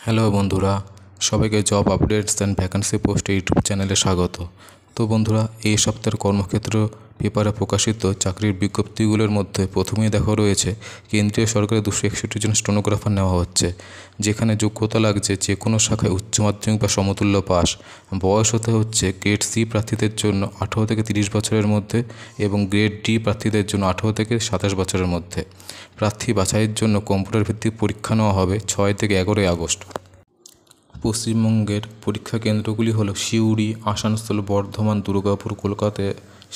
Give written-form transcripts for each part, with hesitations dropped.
Hello বন্ধুরা, সবাইকে job updates and vacancy post YouTube চ্যানেলে স্বাগত। তো বন্ধুরা, এই সপ্তাহের কর্মক্ষেত্র পেপারে প্রকাশিত চাকরির বিজ্ঞপ্তিগুলোর মধ্যে প্রথমেই দেখা রয়েছে কেন্দ্রীয় সরকারের 261 জন স্টেনোগ্রাফার নেওয়া হচ্ছে, যেখানে যোগ্যতা লাগছে যে কোনো শাখায় উচ্চ মাধ্যমিক বা সমতুল্য পাস। বয়স হতে হচ্ছে গ্রেড সি প্রার্থীদের জন্য 18 থেকে 30 বছরের মধ্যে এবং গ্রেড ডি প্রার্থীদের জন্য 18 থেকে 27 বছরের মধ্যে। প্রার্থী বাছাইয়ের জন্য কম্পিউটার ভিত্তিক পরীক্ষা নেওয়া হবে 6 থেকে 11 আগস্ট। পশ্চিমবঙ্গের পরীক্ষা কেন্দ্রগুলি হলো সিউড়ি, আসানসোল, বর্ধমান, দুর্গাপুর, কলকাতা,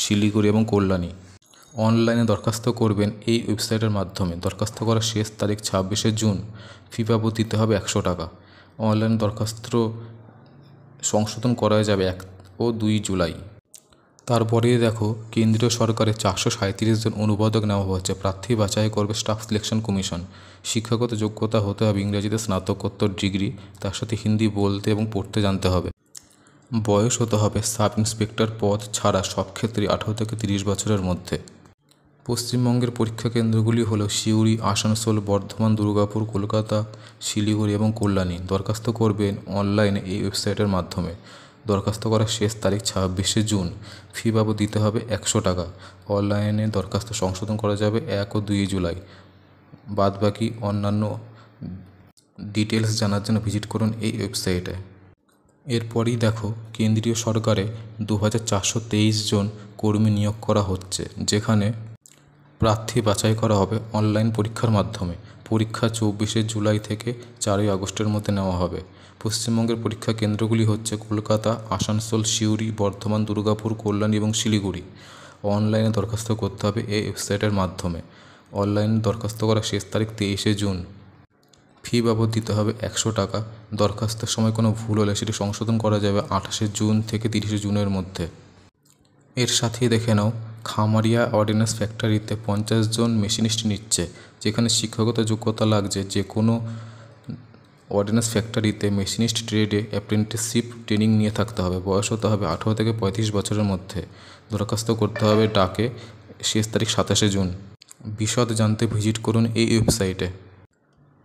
শিলিগুড়ি এবং কল্যাণী। অনলাইনে দরখাস্ত করবেন এই ওয়েবসাইটের মাধ্যমে। দরখাস্ত করার শেষ তারিখ 26শে জুন। ফি বাবদ দিতে হবে 100 টাকা। অনলাইন দরখাস্ত সংশোধন করা যাবে 1 ও 2 জুলাই। তারপরেই দেখো, কেন্দ্রীয় সরকারের 437 জন অনুবাদক নেওয়া হচ্ছে। প্রার্থী বাছাই করবে স্টাফ সিলেকশন কমিশন। শিক্ষাগত যোগ্যতা হতে হবে ইংরেজিতে স্নাতকোত্তর ডিগ্রি, তার সাথে হিন্দি বলতে এবং পড়তে জানতে হবে। বয়স হতে হবে সাব ইন্সপেক্টর পদ ছাড়া সব ক্ষেত্রে 18 থেকে 30 বছরের মধ্যে। পশ্চিমবঙ্গের পরীক্ষা কেন্দ্রগুলি হলো সিউড়ি, আসানসোল, বর্ধমান, দুর্গাপুর, কলকাতা, শিলিগুড়ি এবং কল্যাণী। দরখাস্ত করবেন অনলাইনে এই ওয়েবসাইটের মাধ্যমে। দরখাস্ত করার শেষ তারিখ 26শে জুন। ফি বাবদ দিতে হবে 100 টাকা। অনলাইনে দরখাস্ত সংশোধন করা যাবে 1 ও 2 জুলাই। বাদবাকি অন্যান্য ডিটেলস জানার জন্য ভিজিট করুন এই ওয়েবসাইটে। এরপরই দেখো, কেন্দ্রীয় সরকারে 2423 জন কর্মী নিয়োগ করা হচ্ছে, যেখানে প্রার্থী বাছাই করা হবে অনলাইন পরীক্ষার মাধ্যমে। পরীক্ষা 24শে জুলাই থেকে 4ই আগস্টের মধ্যে নেওয়া হবে। পশ্চিমবঙ্গের পরীক্ষা কেন্দ্রগুলি হচ্ছে কলকাতা, আসানসোল, সিউড়ি, বর্ধমান, দুর্গাপুর, কল্যাণী এবং শিলিগুড়ি। অনলাইনে দরখাস্ত করতে হবে এই ওয়েবসাইটের মাধ্যমে। অনলাইনে দরখাস্ত করার শেষ তারিখ 23শে জুন। ফি বাবদ দিতে হবে 100 টাকা। দরখাস্তের সময় কোনো ভুল হলে সেটি সংশোধন করা যাবে 28শে জুন থেকে 30শে জুনের মধ্যে। এর সাথেই দেখে নাও, খামারিয়া অর্ডিন্যান্স ফ্যাক্টরিতে 50 জন মেশিনিস্ট নিচ্ছে, যেখানে শিক্ষাগত যোগ্যতা লাগছে যে কোনো অর্ডিন্যান্স ফ্যাক্টরিতে মেশিনিস্ট ট্রেডে অ্যাপ্রেন্টিসশিপ ট্রেনিং নিয়ে থাকতে হবে। বয়স হতে হবে 18 থেকে 35 বছরের মধ্যে। দরখাস্ত করতে হবে ডাকে। শেষ তারিখ 27শে জুন। বিশদ জানতে ভিজিট করুন এই ওয়েবসাইটে।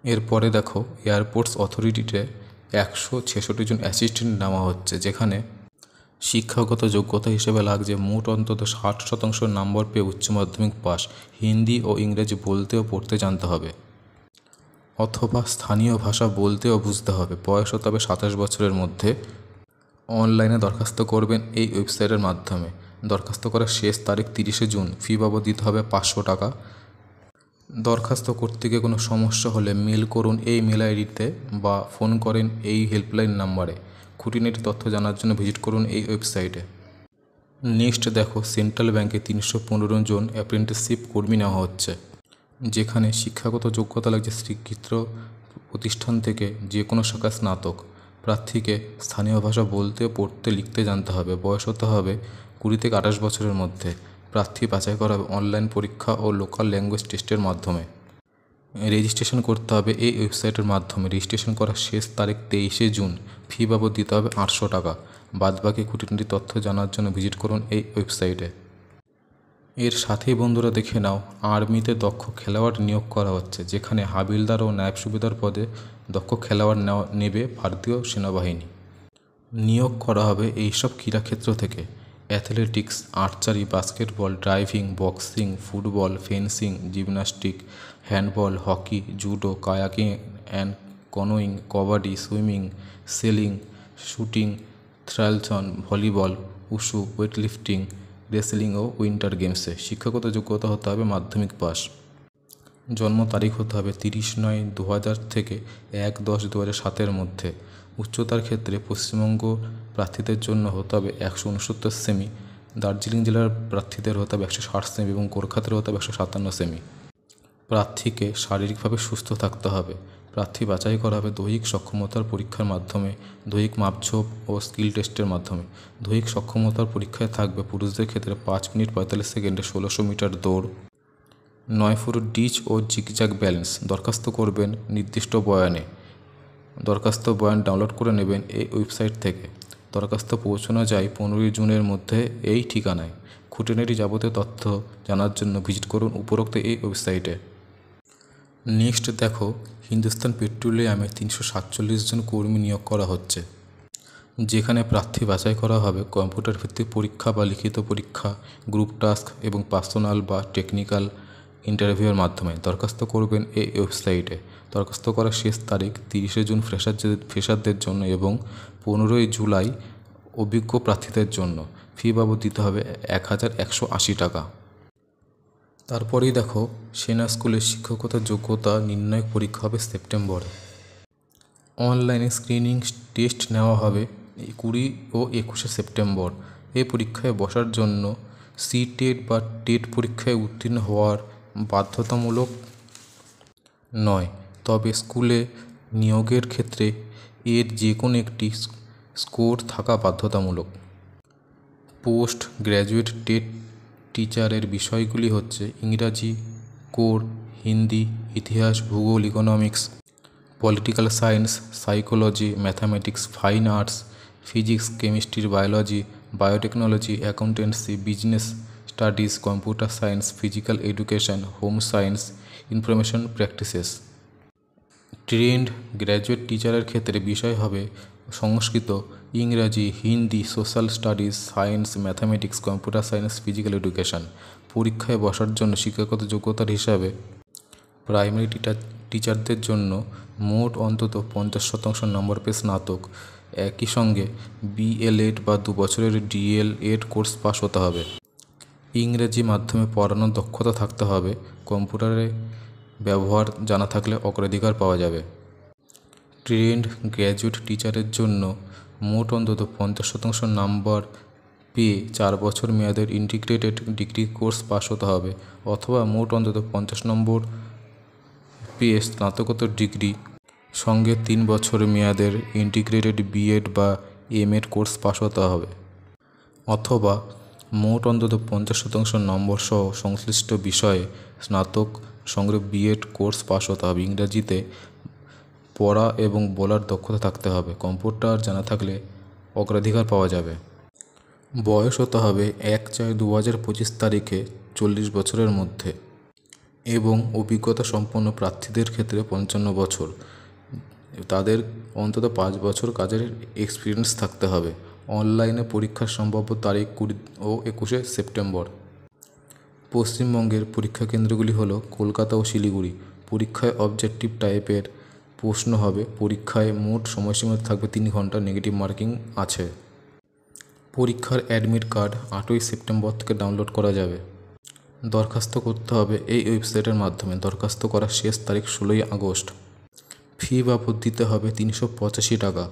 এরপরে দেখো, এয়ারপোর্টস অথরিটিতে 166 জন অ্যাসিস্ট্যান্ট নেওয়া হচ্ছে, যেখানে শিক্ষাগত যোগ্যতা হিসেবে লাগছে মোট অন্তত 60% নম্বর পেয়ে উচ্চ মাধ্যমিক পাস। হিন্দি ও ইংরেজি বলতে ও পড়তে জানতে হবে, অথবা স্থানীয় ভাষা বলতে ও বুঝতে হবে। বয়স হতে হবে 27 বছরের মধ্যে। অনলাইনে দরখাস্ত করবেন এই ওয়েবসাইটের মাধ্যমে। দরখাস্ত করার শেষ তারিখ 30শে জুন। ফি বাবদ দিতে হবে 500 টাকা। দরখাস্ত করতে গিয়ে কোনো সমস্যা হলে মেল করুন এই মেল আইডিতে বা ফোন করেন এই হেল্পলাইন নাম্বারে। খুঁটিনাটি তথ্য জানার জন্য ভিজিট করুন এই ওয়েবসাইটে। নেক্সট দেখো, সেন্ট্রাল ব্যাংকে 315 জন অ্যাপ্রেন্টিসশিপ কর্মী নেওয়া হচ্ছে, যেখানে শিক্ষাগত যোগ্যতা লাগছে স্বীকৃত প্রতিষ্ঠান থেকে যে কোনো শাখায় স্নাতক। প্রার্থীকে স্থানীয় ভাষা বলতে, পড়তে, লিখতে জানতে হবে। বয়স হতে হবে 20 থেকে 28 বছরের মধ্যে। প্রার্থী বাছাই করা হবে অনলাইন পরীক্ষা ও লোকাল ল্যাঙ্গুয়েজ টেস্টের মাধ্যমে। রেজিস্ট্রেশন করতে হবে এই ওয়েবসাইটের মাধ্যমে। রেজিস্ট্রেশন করার শেষ তারিখ 23শে জুন। ফি বাবদ দিতে হবে 800 টাকা। বাদবাকি খুঁটিনাটি তথ্য জানার জন্য ভিজিট করুন এই ওয়েবসাইটে। এর সাথেই বন্ধুরা দেখে নাও, আর্মিতে দক্ষ খেলোয়াড় নিয়োগ করা হচ্ছে, যেখানে হাবিলদার ও নায়েব সুবেদার পদে দক্ষ খেলোয়াড় নেবে ভারতীয় সেনাবাহিনী। নিয়োগ করা হবে এইসব ক্রীড়াক্ষেত্র থেকে: athletics, archery, basketball, driving, boxing, football, fencing, gymnastic, handball, hockey, judo, kayaking and canoeing, kabaddi, swimming, sailing, shooting, triathlon, volleyball, wushu, weightlifting, wrestling ও উইন্টার গেমসে। শিক্ষাগত যোগ্যতা হতে হবে মাধ্যমিক পাস। জন্ম তারিখ হতে হবে 30/9/2000 থেকে 1/10/2007 মধ্যে। উচ্চতার ক্ষেত্রে পশ্চিমবঙ্গ প্রার্থীদের জন্য হতে হবে 169 সেমি, দার্জিলিং জেলার প্রার্থীদের হতে হবে 160 সেমি এবং কলকাতার হতে হবে 157 সেমি। প্রার্থীকে শারীরিকভাবে সুস্থ থাকতে হবে। প্রার্থী বাছাই করা হবে দৈহিক সক্ষমতার পরীক্ষার মাধ্যমে, দৈহিক মাপঝোপ ও স্কিল টেস্টের মাধ্যমে। দৈহিক সক্ষমতার পরীক্ষায় থাকবে পুরুষদের ক্ষেত্রে 5 মিনিট 45 সেকেন্ডে 1600 মিটার দৌড়, 9 ফুট ডিচ ও জিগজ্যাগ ব্যালেন্স। দরখাস্ত করবেন নির্দিষ্ট বয়ানে। দরখাস্ত বয়ান ডাউনলোড করে নেবেন এই ওয়েবসাইট থেকে। দরখাস্ত পৌঁছানো যায় 15 জুনের মধ্যে এই ঠিকানায়। খুঁটিনাটি যাবতীয় তথ্য জানার জন্য ভিজিট করুন উপরোক্ত এই ওয়েবসাইটে। নেক্সট দেখো, হিন্দুস্তান পেট্রোলিয়ামে 347 জন কর্মী নিয়োগ করা হচ্ছে, যেখানে প্রার্থী বাছাই করা হবে কম্পিউটার ভিত্তিক পরীক্ষা বা লিখিত পরীক্ষা, গ্রুপ টাস্ক এবং পার্সোনাল বা টেকনিক্যাল ইন্টারভিউয়ের মাধ্যমে। দরখাস্ত করবেন এই ওয়েবসাইটে। দরখাস্ত করার শেষ তারিখ 30শে জুন ফ্রেশারদের জন্য এবং 15ই জুলাই অভিজ্ঞ প্রার্থীদের জন্য। ফি বাবদ দিতে হবে 1180 টাকা। তারপরেই দেখো, সেনা স্কুলের শিক্ষকতার যোগ্যতা নির্ণায়ক পরীক্ষা হবে সেপ্টেম্বরে। অনলাইনে স্ক্রিনিং টেস্ট নেওয়া হবে 20 ও 21শে সেপ্টেম্বর। এই পরীক্ষায় বসার জন্য টেট বা টেট পরীক্ষায় উত্তীর্ণ হওয়ার বাধ্যতামূলক নয়, তবে স্কুলে নিয়োগের ক্ষেত্রে এর যে কোনো একটি স্কোর থাকা বাধ্যতামূলক। পোস্ট গ্র্যাজুয়েট টেট টিচারের বিষয়গুলি হচ্ছে ইংরাজি কোর, হিন্দি, ইতিহাস, ভূগোল, economics, political science, psychology, mathematics, fine arts, physics, chemistry, biology, biotechnology, accountancy, business studies, computer science, physical education, home science, information practices. Trend graduate টিচারের ক্ষেত্রে বিষয় হবে সংস্কৃত, ইংরাজি, Hindi, social studies, science, mathematics, computer science, physical education. পরীক্ষায় বসার জন্য শিক্ষাগত যোগ্যতার হিসাবে প্রাইমারি টিচারদের জন্য মোট অন্তত 50% নম্বর পেয়ে স্নাতক, একই সঙ্গে বিএলএড বা 2 বছরের ডিএলএড কোর্স পাস হতে হবে। ইংরেজি মাধ্যমে পড়ানোর দক্ষতা থাকতে হবে। কম্পিউটারে ব্যবহার জানা থাকলে অগ্রাধিকার পাওয়া যাবে। ট্রেন্ড গ্র্যাজুয়েট টিচারের জন্য মোট অন্তত 50% নম্বর পেয়ে 4 বছর মেয়াদের ইন্টিগ্রেটেড ডিগ্রি কোর্স পাস হতে হবে, অথবা মোট অন্তত 50 নম্বর পেয়ে স্নাতকোত্তর ডিগ্রি সঙ্গে 3 বছর মেয়াদের ইন্টিগ্রেটেড বিএড বা এমএড কোর্স পাস হতে হবে, অথবা মোট অন্তত 50% নম্বর সহ সংশ্লিষ্ট বিষয়ে স্নাতক সঙ্গে বিএড কোর্স পাস হতে হবে। ইংরাজিতে পড়া এবং বলার দক্ষতা থাকতে হবে। কম্পিউটার জানা থাকলে অগ্রাধিকার পাওয়া যাবে। বয়স হতে হবে 1/4/2025 তারিখে 40 বছরের মধ্যে এবং অভিজ্ঞতা সম্পন্ন প্রার্থীদের ক্ষেত্রে 55 বছর। তাদের অন্তত 5 বছর কাজের এক্সপিরিয়েন্স থাকতে হবে। অনলাইনে পরীক্ষার সম্ভাব্য তারিখ 20 ও 21শে সেপ্টেম্বর। পশ্চিমবঙ্গের পরীক্ষা কেন্দ্রগুলি হলো কলকাতা ও শিলিগুড়ি। পরীক্ষায় অবজেক্টিভ টাইপের প্রশ্ন হবে। পরীক্ষায় মোট সময়সীমা থাকবে 3 ঘন্টা। নেগেটিভ মার্কিং আছে। পরীক্ষার অ্যাডমিট কার্ড 8ই সেপ্টেম্বর থেকে ডাউনলোড করা যাবে। দরখাস্ত করতে হবে এই ওয়েবসাইটের মাধ্যমে। দরখাস্ত করার শেষ তারিখ 16ই আগস্ট। ফি বাবদ দিতে হবে 385 টাকা।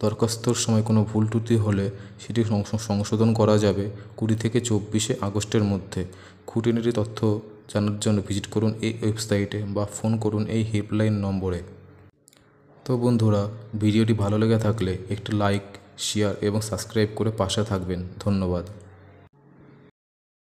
দরখাস্তর সময় কোনো ভুল ত্রুটি হলে সেটি সংশোধন করা যাবে 20 থেকে 24শে আগস্টের মধ্যে। খুঁটিনাটি তথ্য জানার জন্য ভিজিট করুন এই ওয়েবসাইটে বা ফোন করুন এই হেল্পলাইন নম্বরে। তো বন্ধুরা, ভিডিওটি ভালো লেগে থাকলে একটি লাইক, শেয়ার এবং সাবস্ক্রাইব করে পাশে থাকবেন। ধন্যবাদ।